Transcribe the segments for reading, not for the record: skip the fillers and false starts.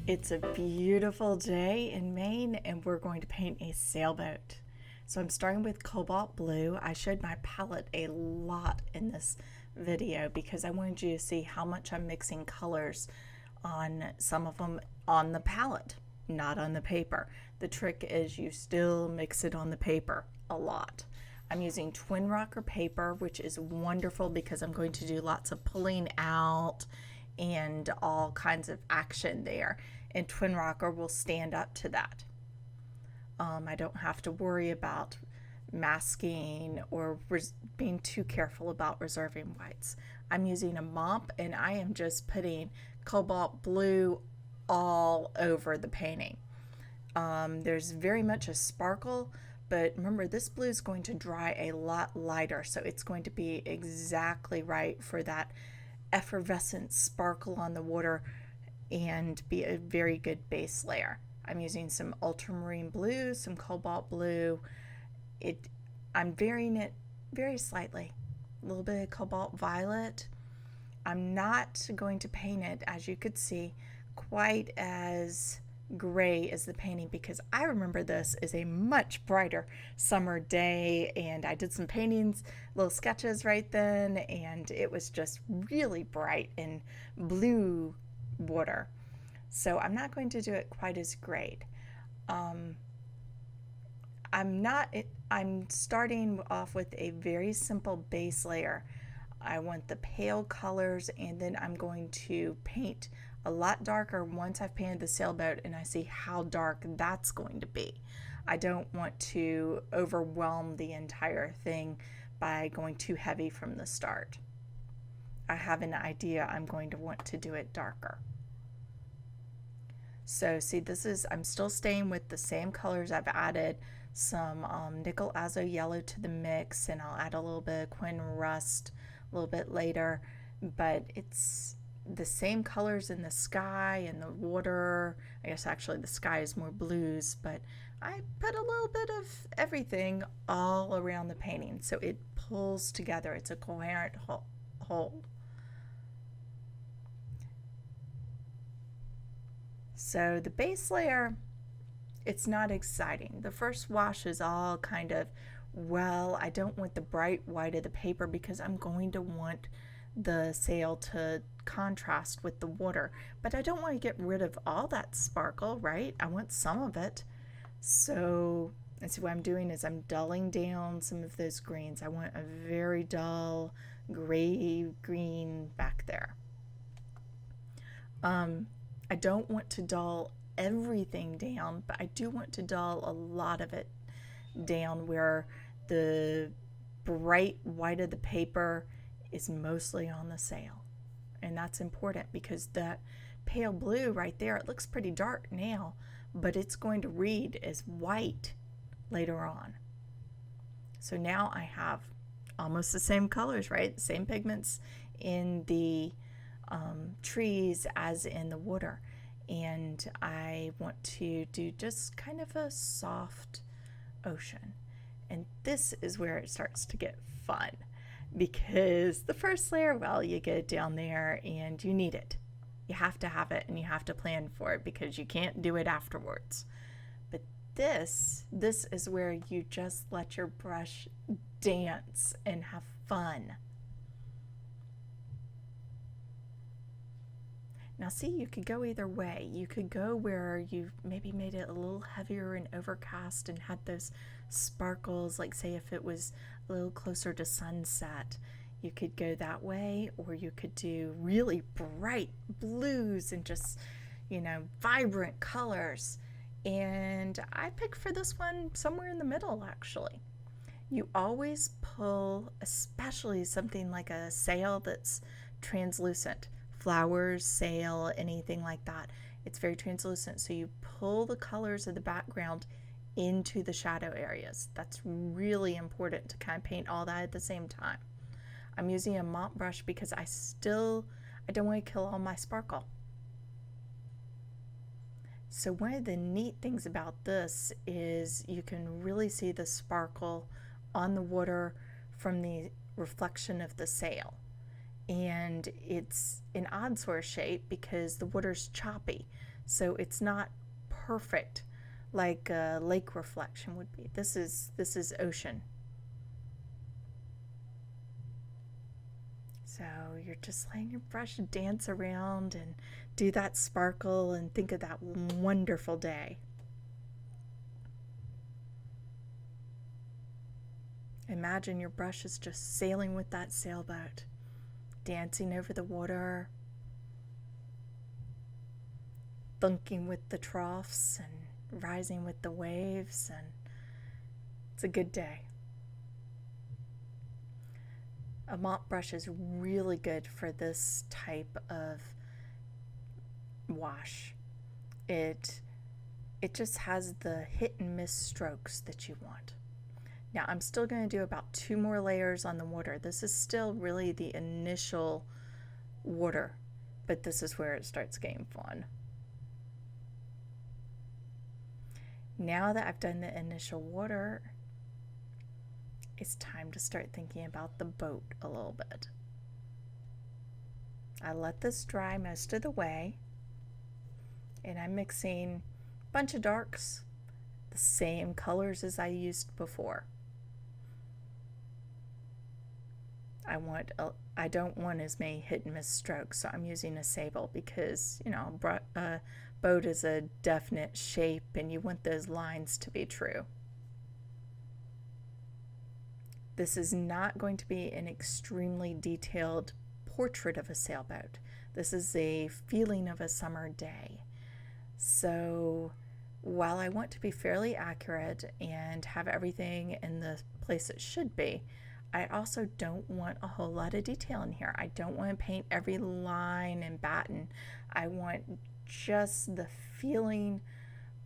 It's a beautiful day in Maine and we're going to paint a sailboat. So I'm starting with Cobalt Blue. I showed my palette a lot in this video because I wanted you to see how much I'm mixing colors on some of them on the palette, not on the paper. The trick is you still mix it on the paper a lot. I'm using Twin Rocker paper, which is wonderful because I'm going to do lots of pulling out and all kinds of action there. And Twin Rocker will stand up to that. I don't have to worry about masking or being too careful about reserving whites. I'm using a mop and I am just putting Cobalt Blue all over the painting. There's very much a sparkle, but remember this blue is going to dry a lot lighter, so it's going to be exactly right for that effervescent sparkle on the water and be a very good base layer. I'm using some Ultramarine Blue, some Cobalt Blue. I'm varying it very slightly. A little bit of Cobalt Violet. I'm not going to paint it, as you could see, quite as gray as the painting because I remember this as a much brighter summer day and I did some paintings, little sketches right then, and it was just really bright in blue water. So I'm not going to do it quite as great. I'm starting off with a very simple base layer. I want the pale colors and then I'm going to paint a lot darker once I've painted the sailboat and I see how dark that's going to be. I don't want to overwhelm the entire thing by going too heavy from the start. I have an idea I'm going to want to do it darker. So see, I'm still staying with the same colors. I've added some nickel Azo Yellow to the mix and I'll add a little bit of Quinacridone Rust a little bit later, but it's the same colors in the sky and the water. I guess actually the sky is more blues, but I put a little bit of everything all around the painting so it pulls together. It's a coherent whole. So the base layer, it's not exciting. The first wash is all kind of, well, I don't want the bright white of the paper because I'm going to want the sail to contrast with the water, but I don't want to get rid of all that sparkle, right? I want some of it. So what I'm doing is I'm dulling down some of those greens. I want a very dull gray green back there. I don't want to dull everything down, but I do want to dull a lot of it down where the bright white of the paper is mostly on the sail. And that's important because that pale blue right there, it looks pretty dark now, but it's going to read as white later on. So now I have almost the same colors, right? Same pigments in the trees as in the water. And I want to do just kind of a soft ocean. And this is where it starts to get fun because the first layer, well, you get it down there and you need it. You have to have it and you have to plan for it because you can't do it afterwards. But this is where you just let your brush dance and have fun. Now see, you could go either way. You could go where you maybe made it a little heavier and overcast and had those sparkles, like say if it was a little closer to sunset, you could go that way, or you could do really bright blues and just, vibrant colors. And I picked for this one somewhere in the middle, actually. You always pull, especially something like a sail that's translucent. Flowers, sail, anything like that. It's very translucent, so you pull the colors of the background into the shadow areas. That's really important to kind of paint all that at the same time. I'm using a mop brush because I don't want to kill all my sparkle. So one of the neat things about this is you can really see the sparkle on the water from the reflection of the sail. And it's an odd sort of shape because the water's choppy. so it's not perfect like a lake reflection would be. This is ocean. So you're just letting your brush dance around and do that sparkle and think of that wonderful day. Imagine your brush is just sailing with that sailboat, dancing over the water, thunking with the troughs and rising with the waves, and it's a good day. A mop brush is really good for this type of wash. It just has the hit and miss strokes that you want. Now I'm still going to do about 2 more layers on the water. This is still really the initial water, but this is where it starts getting fun. Now that I've done the initial water, it's time to start thinking about the boat a little bit. I let this dry most of the way, and I'm mixing a bunch of darks, the same colors as I used before. I don't want as many hit and miss strokes, so I'm using a Sable because, you know, a boat is a definite shape and you want those lines to be true. This is not going to be an extremely detailed portrait of a sailboat. This is a feeling of a summer day. So while I want to be fairly accurate and have everything in the place it should be, I also don't want a whole lot of detail in here. I don't want to paint every line and batten. I want just the feeling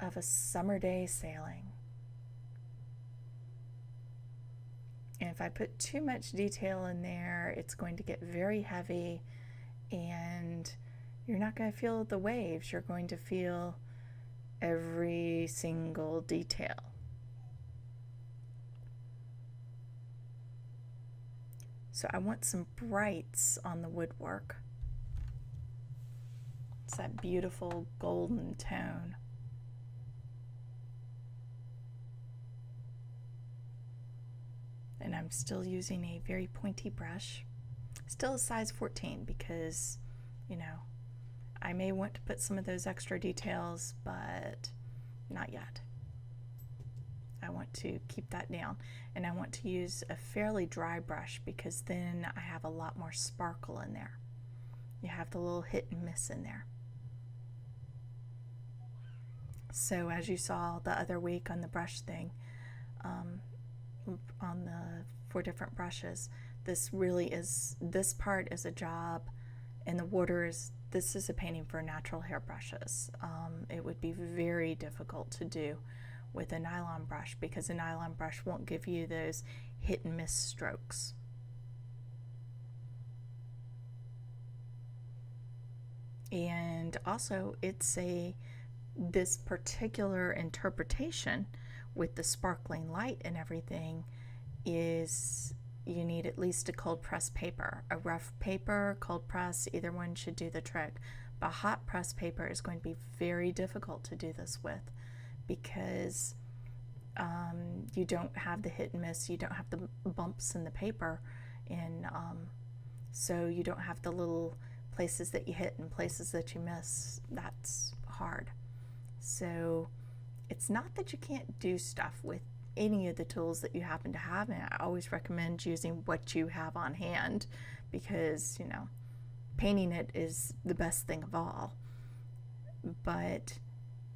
of a summer day sailing. And if I put too much detail in there, it's going to get very heavy and you're not going to feel the waves. You're going to feel every single detail. So I want some brights on the woodwork. It's that beautiful golden tone. And I'm still using a very pointy brush. Still a size 14 because, you know, I may want to put some of those extra details, but not yet. I want to keep that down, and I want to use a fairly dry brush because then I have a lot more sparkle in there. You have the little hit and miss in there. So as you saw the other week on the brush thing, on the 4 different brushes, this part is a job, and the water is, this is a painting for natural hair brushes. It would be very difficult to do with a nylon brush because a nylon brush won't give you those hit and miss strokes. And also this particular interpretation with the sparkling light and everything is, you need at least a cold press paper. A rough paper, cold press, either one should do the trick. But hot press paper is going to be very difficult to do this with because you don't have the hit and miss, you don't have the bumps in the paper, and so you don't have the little places that you hit and places that you miss. That's hard. So it's not that you can't do stuff with any of the tools that you happen to have, and I always recommend using what you have on hand because, you know, painting it is the best thing of all. But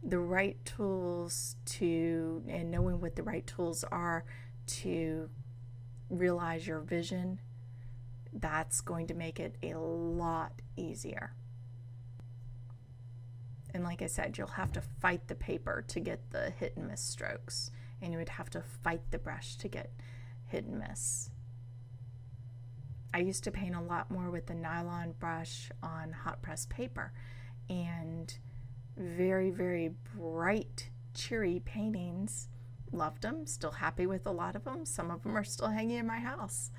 the right tools and knowing what the right tools are to realize your vision, that's going to make it a lot easier. And like I said, you'll have to fight the paper to get the hit and miss strokes, and you would have to fight the brush to get hit and miss. I used to paint a lot more with the nylon brush on hot press paper, and very, very bright, cheery paintings. Loved them, still happy with a lot of them. Some of them are still hanging in my house,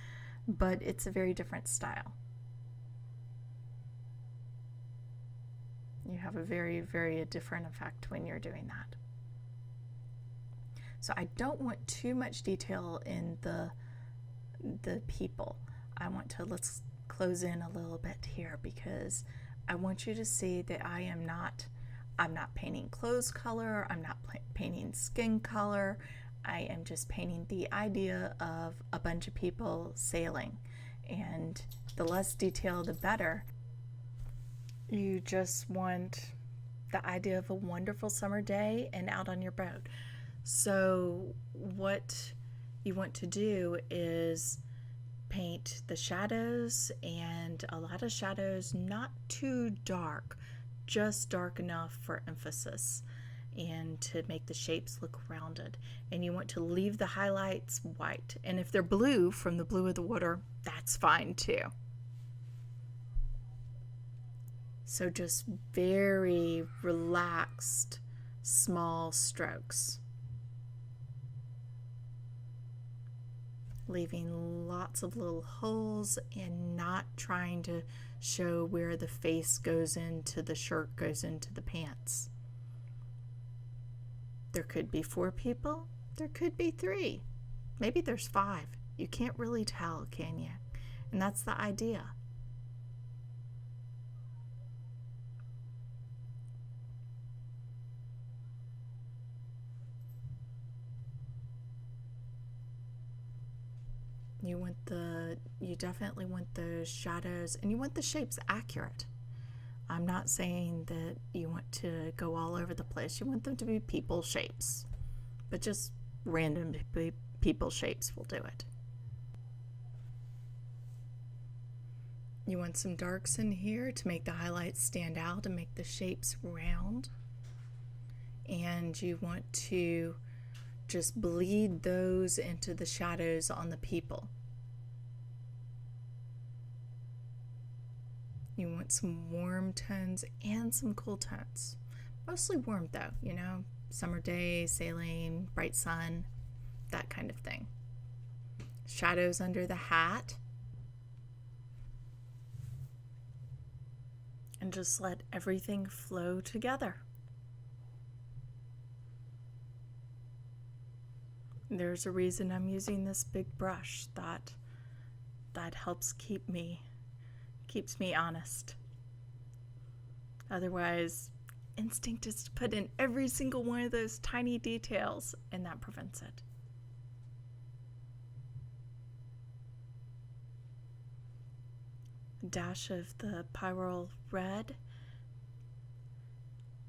but it's a very different style. You have a very, very different effect when you're doing that. So I don't want too much detail in the people. I want to, let's close in a little bit here, because I want you to see that I'm not painting clothes color, I'm not painting skin color, I am just painting the idea of a bunch of people sailing, and the less detail the better. You just want the idea of a wonderful summer day and out on your boat. So what you want to do is paint the shadows, and a lot of shadows not too dark, just dark enough for emphasis and to make the shapes look rounded. And you want to leave the highlights white, and if they're blue from the blue of the water, that's fine too. So just very relaxed, small strokes, leaving lots of little holes and not trying to show where the face goes into the shirt, goes into the pants. There could be 4 people, there could be 3, maybe there's 5. You can't really tell, can you? And that's the idea. You definitely want the shadows, and you want the shapes accurate. I'm not saying that you want to go all over the place. You want them to be people shapes, but just random people shapes will do it. You want some darks in here to make the highlights stand out and make the shapes round. And you want to just bleed those into the shadows on the people. You want some warm tones and some cool tones. Mostly warm though, you know, summer day, sailing, bright sun, that kind of thing. Shadows under the hat. And just let everything flow together. There's a reason I'm using this big brush. That helps keeps me honest. Otherwise, instinct is to put in every single one of those tiny details, and that prevents it. A dash of the Pyrrole red.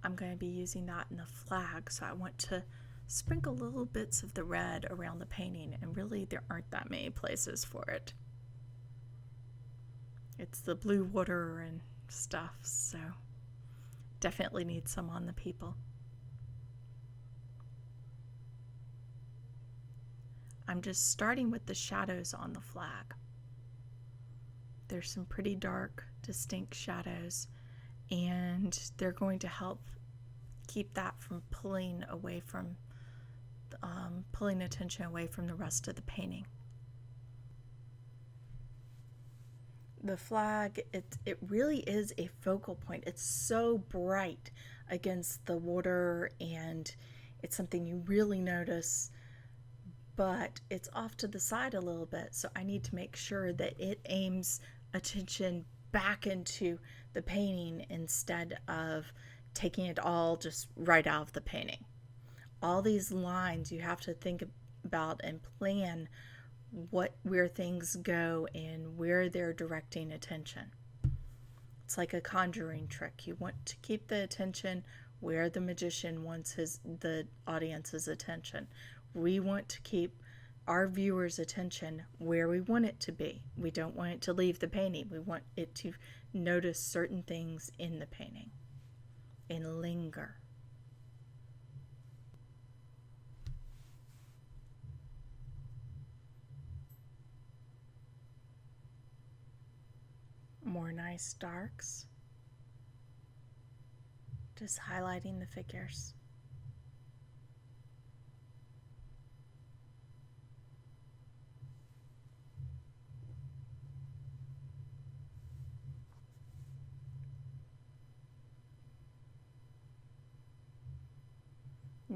I'm going to be using that in the flag, so I want to sprinkle little bits of the red around the painting, and really there aren't that many places for it. It's the blue water and stuff, so definitely need some on the people. I'm just starting with the shadows on the flag. There's some pretty dark, distinct shadows, and they're going to help keep that from pulling attention away from the rest of the painting. The flag, it really is a focal point. It's so bright against the water, and it's something you really notice, but it's off to the side a little bit, so I need to make sure that it aims attention back into the painting instead of taking it all just right out of the painting. All these lines you have to think about and plan where things go and where they're directing attention. It's like a conjuring trick. You want to keep the attention where the magician wants the audience's attention. We want to keep our viewers' attention where we want it to be. We don't want it to leave the painting. We want it to notice certain things in the painting and linger. More nice darks. Just highlighting the figures.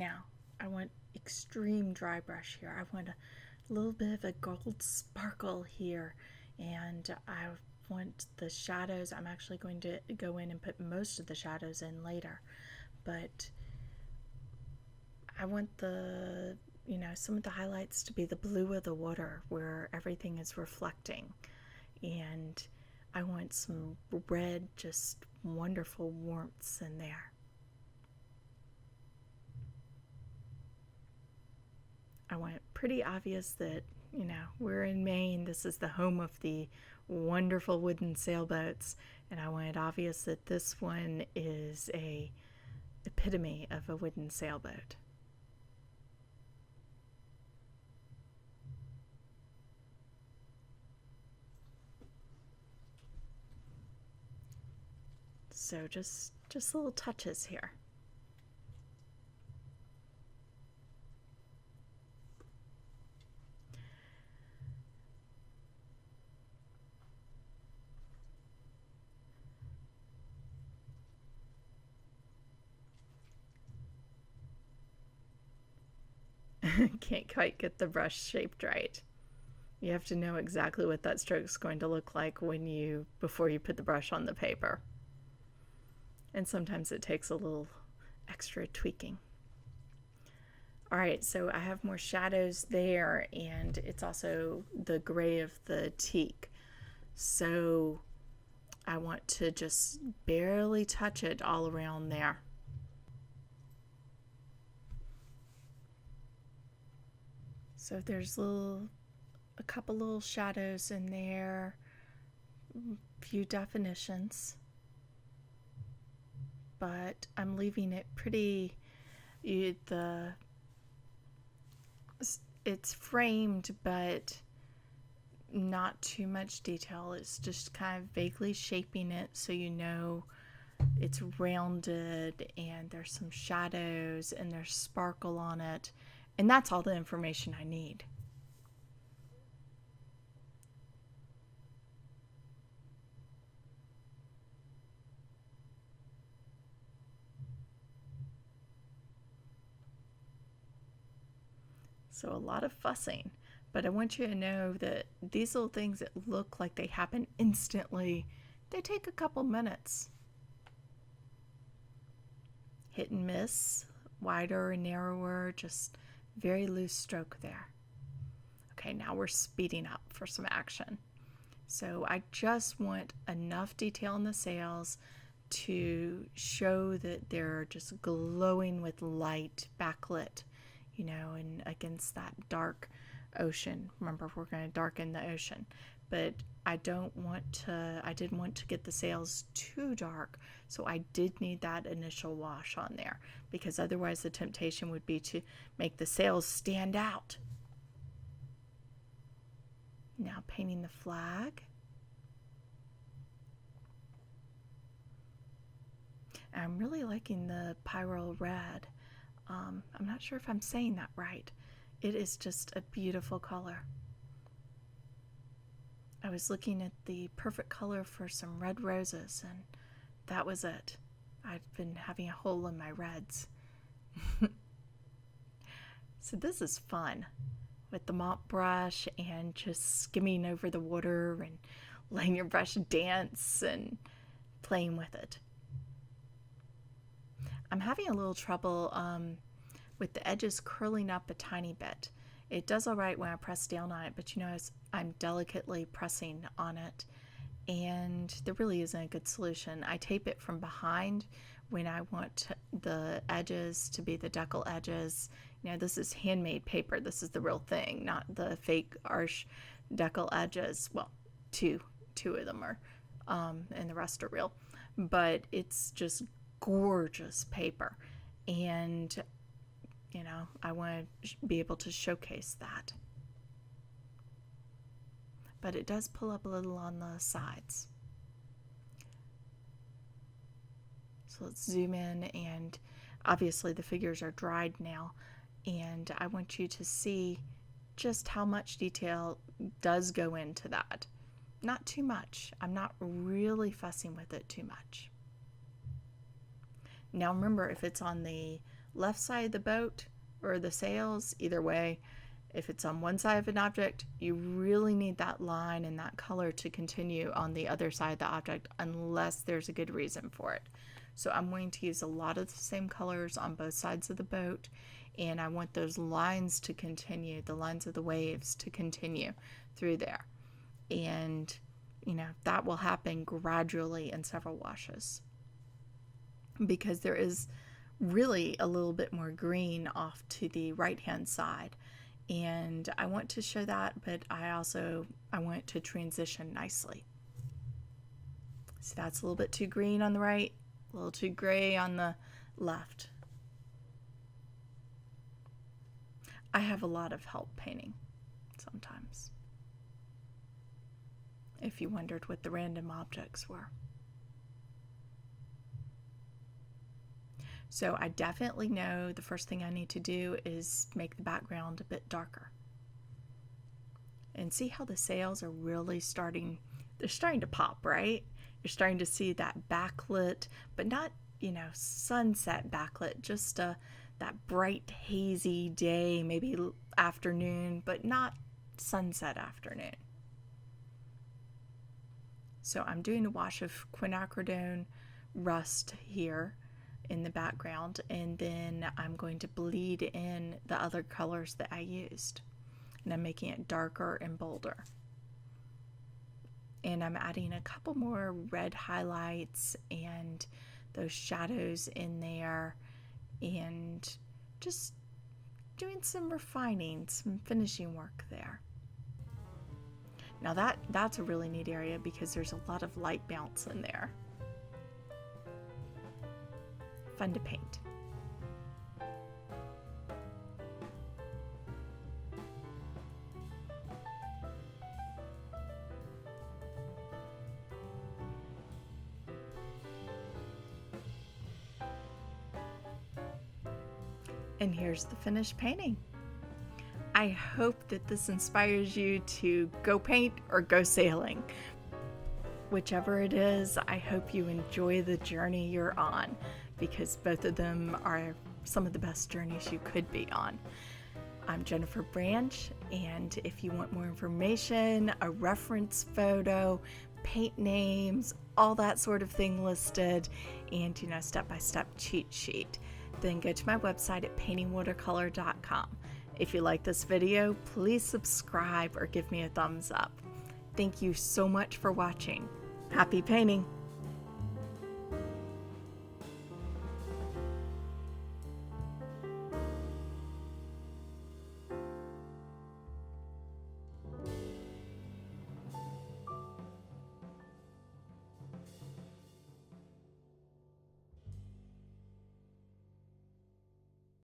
Now, I want extreme dry brush here. I want a little bit of a gold sparkle here, and I want the shadows. I'm actually going to go in and put most of the shadows in later, but I want the, some of the highlights to be the blue of the water where everything is reflecting, and I want some red, just wonderful warmths in there. I want it pretty obvious that, we're in Maine. This is the home of the wonderful wooden sailboats, and I want it obvious that this one is a epitome of a wooden sailboat. So just little touches here. Can't quite get the brush shaped right. You have to know exactly what that stroke is going to look like before you put the brush on the paper. And sometimes it takes a little extra tweaking. All right, so I have more shadows there, and it's also the gray of the teak. So I want to just barely touch it all around there. So there's a couple little shadows in there, few definitions, but I'm leaving it pretty, it's framed, but not too much detail. It's just kind of vaguely shaping it so it's rounded, and there's some shadows and there's sparkle on it. And that's all the information I need. So a lot of fussing, but I want you to know that these little things that look like they happen instantly, they take a couple minutes. Hit and miss, wider and narrower, just very loose stroke there. Okay, now we're speeding up for some action. So I just want enough detail in the sails to show that they're just glowing with light, backlit, and against that dark ocean. Remember, we're going to darken the ocean, but I didn't want to get the sails too dark, so I did need that initial wash on there, because otherwise the temptation would be to make the sails stand out. Now painting the flag. I'm really liking the Pyrrole Red. I'm not sure if I'm saying that right. It is just a beautiful color. I was looking at the perfect color for some red roses, and that was it. I've been having a hole in my reds. So this is fun with the mop brush and just skimming over the water and letting your brush dance and playing with it. I'm having a little trouble with the edges curling up a tiny bit. It does all right when I press down on it, but I'm delicately pressing on it, and there really isn't a good solution. I tape it from behind when I want the edges to be the decal edges. This is handmade paper. This is the real thing, not the fake arch decal edges. Well, two of them are, and the rest are real, but it's just gorgeous paper, and I want to be able to showcase that. But it does pull up a little on the sides. So let's zoom in, and obviously the figures are dried now, and I want you to see just how much detail does go into that. Not too much. I'm not really fussing with it too much. Now remember, if it's on the left side of the boat or the sails, either way. If it's on one side of an object, you really need that line and that color to continue on the other side of the object unless there's a good reason for it. So I'm going to use a lot of the same colors on both sides of the boat, and I want those lines to continue, the lines of the waves to continue through there. And, you know, that will happen gradually in several washes because there is really a little bit more green off to the right-hand side. And I want to show that, but I want it to transition nicely. So that's a little bit too green on the right, a little too gray on the left. I have a lot of help painting sometimes, if you wondered what the random objects were. So I definitely know the first thing I need to do is make the background a bit darker. And see how the sails are really starting to pop, right? You're starting to see that backlit, but not, you know, sunset backlit, just that bright, hazy day, maybe afternoon, but not sunset afternoon. So I'm doing a wash of Quinacridone Rust here in the background, and then I'm going to bleed in the other colors that I used, and I'm making it darker and bolder. And I'm adding a couple more red highlights and those shadows in there, and just doing some refining, some finishing work there. Now that's a really neat area because there's a lot of light bounce in there. Fun to paint. And here's the finished painting. I hope that this inspires you to go paint or go sailing. Whichever it is, I hope you enjoy the journey you're on, because both of them are some of the best journeys you could be on. I'm Jennifer Branch, and if you want more information, a reference photo, paint names, all that sort of thing listed, and, you know, step-by-step cheat sheet, then go to my website at paintingwatercolor.com. If you like this video, please subscribe or give me a thumbs up. Thank you so much for watching. Happy painting!